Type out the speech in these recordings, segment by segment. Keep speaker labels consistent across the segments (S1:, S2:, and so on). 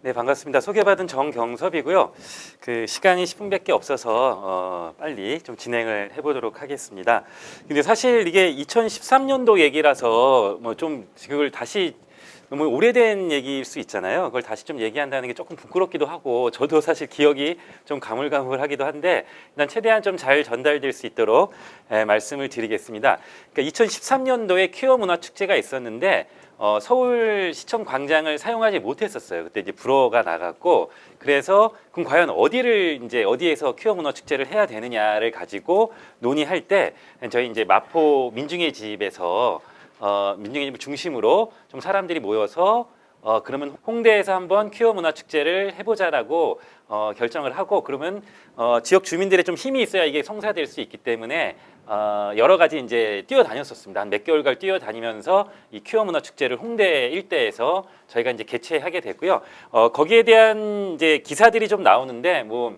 S1: 네, 반갑습니다. 소개받은 정경섭이고요. 그 시간이 10분밖에 없어서 빨리 좀 진행을 해보도록 하겠습니다. 근데 사실 이게 2013년도 얘기라서 뭐 좀 그걸 다시 너무 오래된 얘기일 수 있잖아요. 그걸 다시 좀 얘기한다는 게 조금 부끄럽기도 하고 저도 사실 기억이 좀 가물가물하기도 한데 일단 최대한 좀 잘 전달될 수 있도록 말씀을 드리겠습니다. 그러니까 2013년도에 퀴어 문화 축제가 있었는데 서울시청 광장을 사용하지 못했었어요. 그때 이제 불어가 나갔고 그래서 그럼 과연 어디에서 퀴어 문화 축제를 해야 되느냐를 가지고 논의할 때 저희 이제 마포 민중의 집에서 민중의 집을 중심으로 좀 사람들이 모여서 그러면 홍대에서 한번 퀴어 문화 축제를 해보자라고 결정을 하고 그러면 지역 주민들의 좀 힘이 있어야 이게 성사될 수 있기 때문에 여러 가지 이제 뛰어다녔었습니다. 한 몇 개월간 뛰어다니면서 이 퀴어 문화 축제를 홍대 일대에서 저희가 이제 개최하게 됐고요. 거기에 대한 이제 기사들이 좀 나오는데 뭐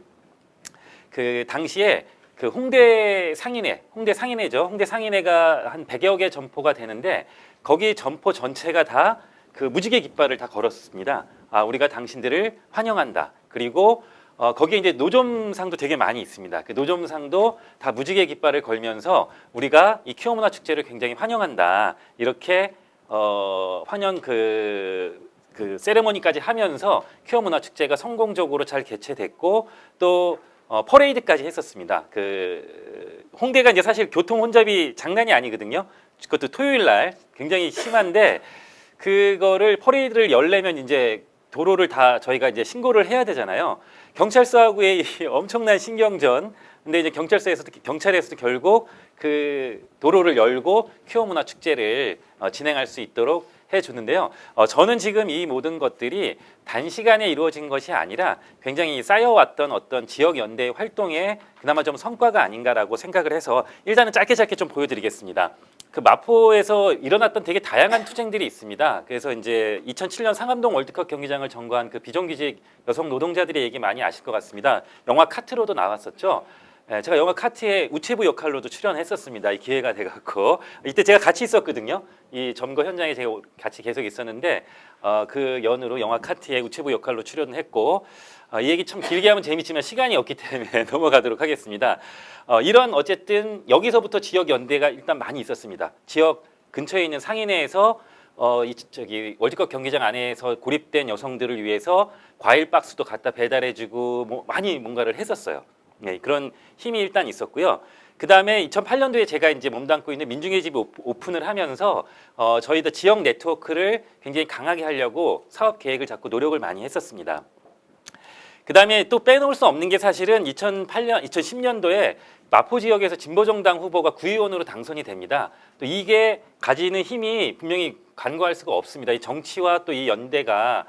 S1: 그 당시에 그 홍대 상인회죠. 홍대 상인회가 한 100여 개 점포가 되는데 거기 점포 전체가 다 그 무지개 깃발을 다 걸었습니다. 우리가 당신들을 환영한다. 그리고 거기에 이제 노점상도 되게 많이 있습니다. 그 노점상도 다 무지개 깃발을 걸면서 우리가 이 퀴어 문화 축제를 굉장히 환영한다. 이렇게 환영 그 세레머니까지 하면서 퀴어 문화 축제가 성공적으로 잘 개최됐고 또 퍼레이드까지 했었습니다. 그 홍대가 이제 사실 교통 혼잡이 장난이 아니거든요. 그것도 토요일 날 굉장히 심한데 그거를 퍼레이드를 열려면 이제 도로를 다 저희가 이제 신고를 해야 되잖아요. 경찰서하고의 엄청난 신경전. 근데 이제 경찰에서도 결국 그 도로를 열고 퀴어 문화 축제를 진행할 수 있도록 해줬는데요. 저는 지금 이 모든 것들이 단시간에 이루어진 것이 아니라 굉장히 쌓여왔던 어떤 지역 연대 활동의 그나마 좀 성과가 아닌가라고 생각을 해서 일단은 짧게 좀 보여드리겠습니다. 그 마포에서 일어났던 되게 다양한 투쟁들이 있습니다. 그래서 이제 2007년 상암동 월드컵 경기장을 점거한 그 비정규직 여성 노동자들의 얘기 많이 아실 것 같습니다. 영화 카트로도 나왔었죠. 제가 영화 카트의 우체부 역할로도 출연했었습니다. 이 기회가 돼갖고 이때 제가 같이 있었거든요. 이 점거 현장에 제가 같이 계속 있었는데 그 연으로 영화 카트의 우체부 역할로 출연했고 이 얘기 참 길게 하면 재밌지만 시간이 없기 때문에 넘어가도록 하겠습니다. 이런 어쨌든 여기서부터 지역 연대가 일단 많이 있었습니다. 지역 근처에 있는 상인회에서 월드컵 경기장 안에서 고립된 여성들을 위해서 과일 박스도 갖다 배달해주고 뭐 많이 뭔가를 했었어요. 네, 그런 힘이 일단 있었고요. 그 다음에 2008년도에 제가 이제 몸담고 있는 민중의 집 오픈을 하면서 저희도 지역 네트워크를 굉장히 강하게 하려고 사업 계획을 잡고 노력을 많이 했었습니다. 그 다음에 또 빼놓을 수 없는 게 사실은 2010년도에 마포 지역에서 진보정당 후보가 구의원으로 당선이 됩니다. 또 이게 가지는 힘이 분명히 간과할 수가 없습니다. 이 정치와 또 이 연대가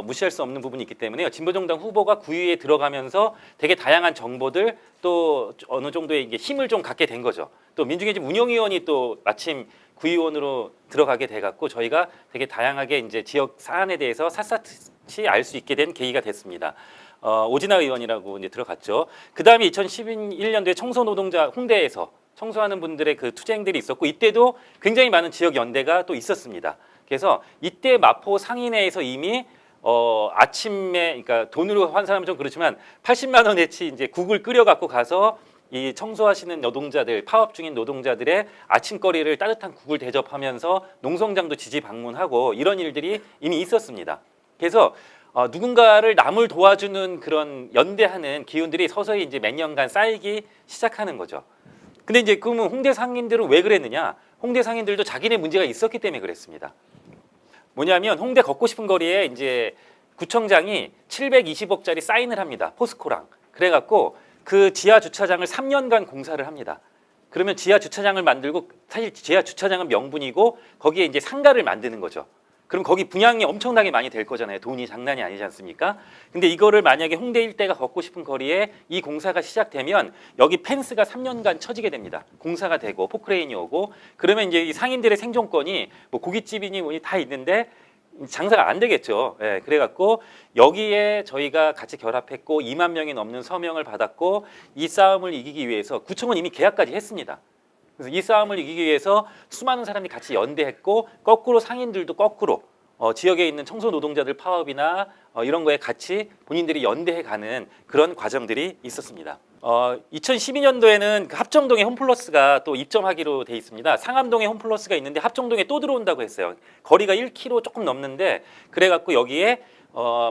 S1: 무시할 수 없는 부분이 있기 때문에요. 진보정당 후보가 구의에 들어가면서 되게 다양한 정보들 또 어느 정도의 이게 힘을 좀 갖게 된 거죠. 또 민중의 집 운영위원이 또 마침 구의원으로 들어가게 돼갖고 저희가 되게 다양하게 이제 지역 사안에 대해서 샅샅이 알 수 있게 된 계기가 됐습니다. 오진아 의원이라고 이제 들어갔죠. 그 다음에 2011년도에 청소노동자 홍대에서 청소하는 분들의 그 투쟁들이 있었고 이때도 굉장히 많은 지역 연대가 또 있었습니다. 그래서 이때 마포 상인회에서 이미 아침에 그러니까 돈으로 환산하면 좀 그렇지만 80만 원어치 이제 국을 끓여 갖고 가서 이 청소하시는 노동자들 파업 중인 노동자들의 아침거리를 따뜻한 국을 대접하면서 농성장도 지지 방문하고 이런 일들이 이미 있었습니다. 그래서 누군가를 남을 도와주는 그런 연대하는 기운들이 서서히 이제 몇 년간 쌓이기 시작하는 거죠. 근데 이제 그러면 홍대 상인들은 왜 그랬느냐? 홍대 상인들도 자기네 문제가 있었기 때문에 그랬습니다. 뭐냐면 홍대 걷고 싶은 거리에 이제 구청장이 720억짜리 사인을 합니다. 포스코랑. 그래갖고 그 지하 주차장을 3년간 공사를 합니다. 그러면 지하 주차장을 만들고 사실 지하 주차장은 명분이고 거기에 이제 상가를 만드는 거죠. 그럼 거기 분양이 엄청나게 많이 될 거잖아요. 돈이 장난이 아니지 않습니까? 근데 이거를 만약에 홍대 일대가 걷고 싶은 거리에 이 공사가 시작되면 여기 펜스가 3년간 쳐지게 됩니다. 공사가 되고 포크레인이 오고 그러면 이제 이 상인들의 생존권이 뭐 고깃집이니 뭐니 다 있는데 장사가 안 되겠죠. 예, 그래갖고 여기에 저희가 같이 결합했고 2만 명이 넘는 서명을 받았고 이 싸움을 이기기 위해서 구청은 이미 계약까지 했습니다. 그래서 이 싸움을 이기기 위해서 수많은 사람이 같이 연대했고 거꾸로 상인들도 거꾸로 지역에 있는 청소 노동자들 파업이나 이런 거에 같이 본인들이 연대해가는 그런 과정들이 있었습니다. 2012년도에는 합정동에 홈플러스가 또 입점하기로 돼 있습니다. 상암동에 홈플러스가 있는데 합정동에 또 들어온다고 했어요. 거리가 1km 조금 넘는데 그래갖고 여기에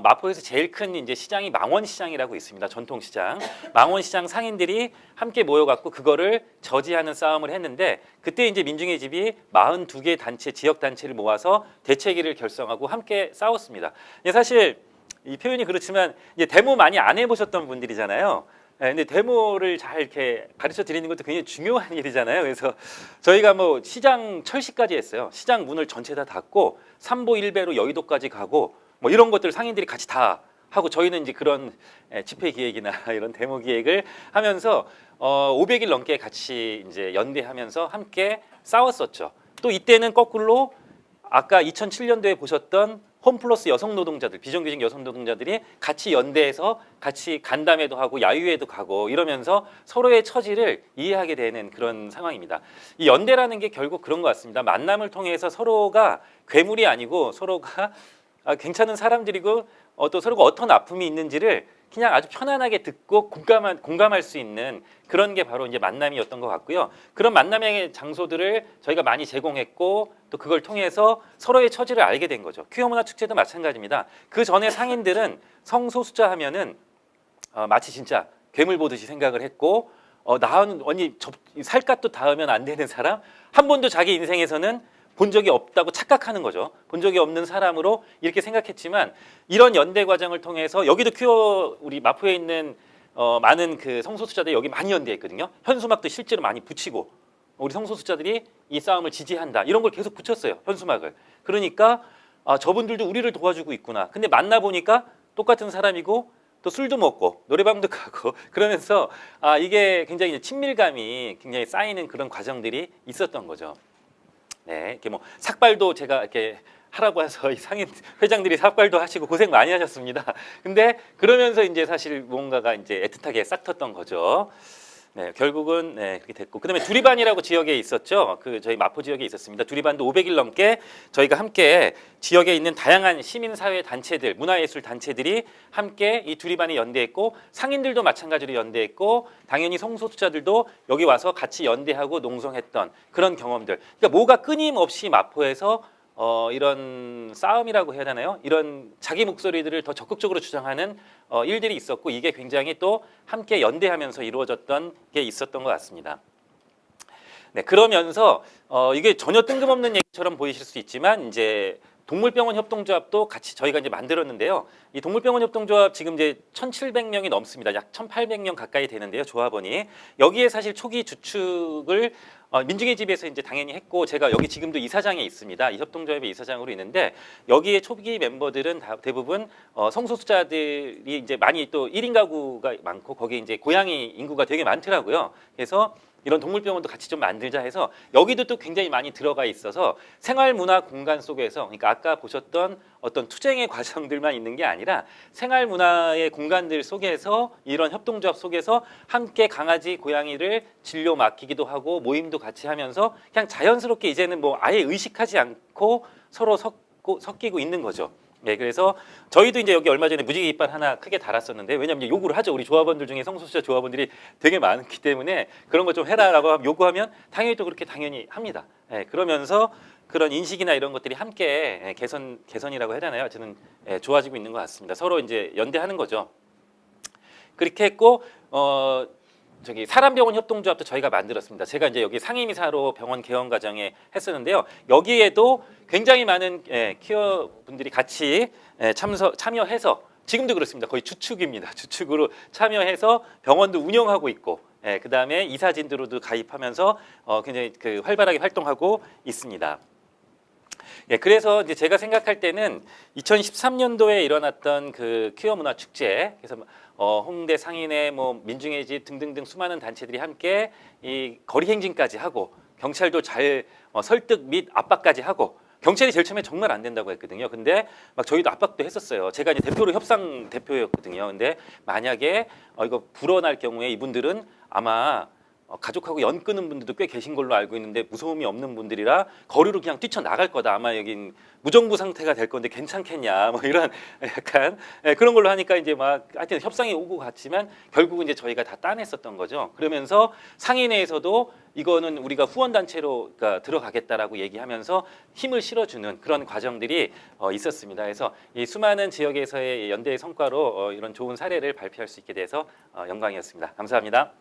S1: 마포에서 제일 큰 이제 시장이 망원시장이라고 있습니다. 전통시장. 망원시장 상인들이 함께 모여갖고 그거를 저지하는 싸움을 했는데 그때 이제 민중의 집이 42개 단체, 지역 단체를 모아서 대책위를 결성하고 함께 싸웠습니다. 사실 이 표현이 그렇지만 이제 데모 많이 안 해보셨던 분들이잖아요. 근데 데모를 잘 이렇게 가르쳐 드리는 것도 굉장히 중요한 일이잖아요. 그래서 저희가 뭐 시장 철시까지 했어요. 시장 문을 전체 다 닫고 3보 1배로 여의도까지 가고 뭐 이런 것들 상인들이 같이 다 하고 저희는 이제 그런 집회 기획이나 이런 데모 기획을 하면서 500일 넘게 같이 이제 연대하면서 함께 싸웠었죠. 또 이때는 거꾸로 아까 2007년도에 보셨던 홈플러스 여성 노동자들, 비정규직 여성 노동자들이 같이 연대해서 같이 간담회도 하고 야유회도 가고 이러면서 서로의 처지를 이해하게 되는 그런 상황입니다. 이 연대라는 게 결국 그런 것 같습니다. 만남을 통해서 서로가 괴물이 아니고 서로가 괜찮은 사람들이고 또 서로가 어떤 아픔이 있는지를 그냥 아주 편안하게 듣고 공감할 수 있는 그런 게 바로 이제 만남이었던 것 같고요. 그런 만남의 장소들을 저희가 많이 제공했고 또 그걸 통해서 서로의 처지를 알게 된 거죠. 퀴어 문화 축제도 마찬가지입니다. 그 전에 상인들은 성소수자 하면은 마치 진짜 괴물 보듯이 생각을 했고 나는 언니 살갗도 닿으면 안 되는 사람, 한 번도 자기 인생에서는 본 적이 없다고 착각하는 거죠. 본 적이 없는 사람으로 이렇게 생각했지만 이런 연대 과정을 통해서 여기도 퀴어 우리 마포에 있는 많은 그 성소수자들이 여기 많이 연대했거든요. 현수막도 실제로 많이 붙이고 우리 성소수자들이 이 싸움을 지지한다 이런 걸 계속 붙였어요. 현수막을. 그러니까 저분들도 우리를 도와주고 있구나. 근데 만나 보니까 똑같은 사람이고 또 술도 먹고 노래방도 가고 그러면서 이게 굉장히 친밀감이 굉장히 쌓이는 그런 과정들이 있었던 거죠. 네, 이렇게 뭐 삭발도 제가 이렇게 하라고 해서 이 상인 회장들이 삭발도 하시고 고생 많이 하셨습니다. 근데 그러면서 이제 사실 뭔가가 이제 애틋하게 싹텄던 거죠. 네, 결국은 그렇게 됐고 그다음에 두리반이라고 지역에 있었죠. 그 저희 마포 지역에 있었습니다. 두리반도 500일 넘게 저희가 함께 지역에 있는 다양한 시민사회 단체들, 문화예술 단체들이 함께 이 두리반에 연대했고 상인들도 마찬가지로 연대했고 당연히 성소수자들도 여기 와서 같이 연대하고 농성했던 그런 경험들. 그러니까 뭐가 끊임없이 마포에서 이런 싸움이라고 해야 되나요? 이런 자기 목소리들을 더 적극적으로 주장하는 일들이 있었고 이게 굉장히 또 함께 연대하면서 이루어졌던 게 있었던 것 같습니다. 네, 그러면서 이게 전혀 뜬금없는 얘기처럼 보이실 수 있지만 이제 동물병원 협동조합도 같이 저희가 이제 만들었는데요. 이 동물병원 협동조합 지금 이제 1,700명이 넘습니다. 약 1,800명 가까이 되는데요. 조합원이 여기에 사실 초기 주축을 민중의 집에서 이제 당연히 했고 제가 여기 지금도 이사장에 있습니다. 이 협동조합의 이사장으로 있는데 여기에 초기 멤버들은 대부분 성소수자들이 이제 많이 또 1인 가구가 많고 거기에 이제 고양이 인구가 되게 많더라고요. 그래서 이런 동물병원도 같이 좀 만들자 해서 여기도 또 굉장히 많이 들어가 있어서 생활문화 공간 속에서 그러니까 아까 보셨던 어떤 투쟁의 과정들만 있는 게 아니라 생활문화의 공간들 속에서 이런 협동조합 속에서 함께 강아지, 고양이를 진료 맡기기도 하고 모임도 같이 하면서 그냥 자연스럽게 이제는 뭐 아예 의식하지 않고 서로 섞이고 있는 거죠. 네, 그래서 저희도 이제 여기 얼마 전에 무지개 깃발 하나 크게 달았었는데 왜냐하면 요구를 하죠. 우리 조합원들 중에 성소수자 조합원들이 되게 많기 때문에 그런 거 좀 해라라고 요구하면 당연히 또 그렇게 당연히 합니다. 네, 그러면서 그런 인식이나 이런 것들이 함께 개선이라고 해야 되나요? 저는 좋아지고 있는 것 같습니다. 서로 이제 연대하는 거죠. 그렇게 했고 저기 사람병원 협동조합도 저희가 만들었습니다. 제가 이제 여기 상임이사로 병원 개원 과정에 했었는데요. 여기에도 굉장히 많은 퀴어 분들이 같이 참여해서 지금도 그렇습니다. 거의 주축입니다. 주축으로 참여해서 병원도 운영하고 있고, 그 다음에 이사진들로도 가입하면서 굉장히 활발하게 활동하고 있습니다. 그래서 이제 제가 생각할 때는 2013년도에 일어났던 그 퀴어 문화 축제, 그래서 홍대 상인회, 뭐 민중의 집 등등등 수많은 단체들이 함께 이 거리 행진까지 하고 경찰도 잘 설득 및 압박까지 하고 경찰이 제일 처음에 정말 안 된다고 했거든요. 근데 막 저희도 압박도 했었어요. 제가 이제 대표로 협상 대표였거든요. 근데 만약에 이거 불어날 경우에 이분들은 아마 가족하고 연 끊은 분들도 꽤 계신 걸로 알고 있는데 무서움이 없는 분들이라 거리로 그냥 뛰쳐나갈 거다. 아마 여긴 무정부 상태가 될 건데 괜찮겠냐. 뭐 이런 약간 그런 걸로 하니까 이제 막 하여튼 협상이 오고 갔지만 결국은 이제 저희가 다 따냈었던 거죠. 그러면서 상인회에서도 이거는 우리가 후원단체로 그러니까 들어가겠다라고 얘기하면서 힘을 실어주는 그런 과정들이 있었습니다. 그래서 이 수많은 지역에서의 연대의 성과로 이런 좋은 사례를 발표할 수 있게 돼서 영광이었습니다. 감사합니다.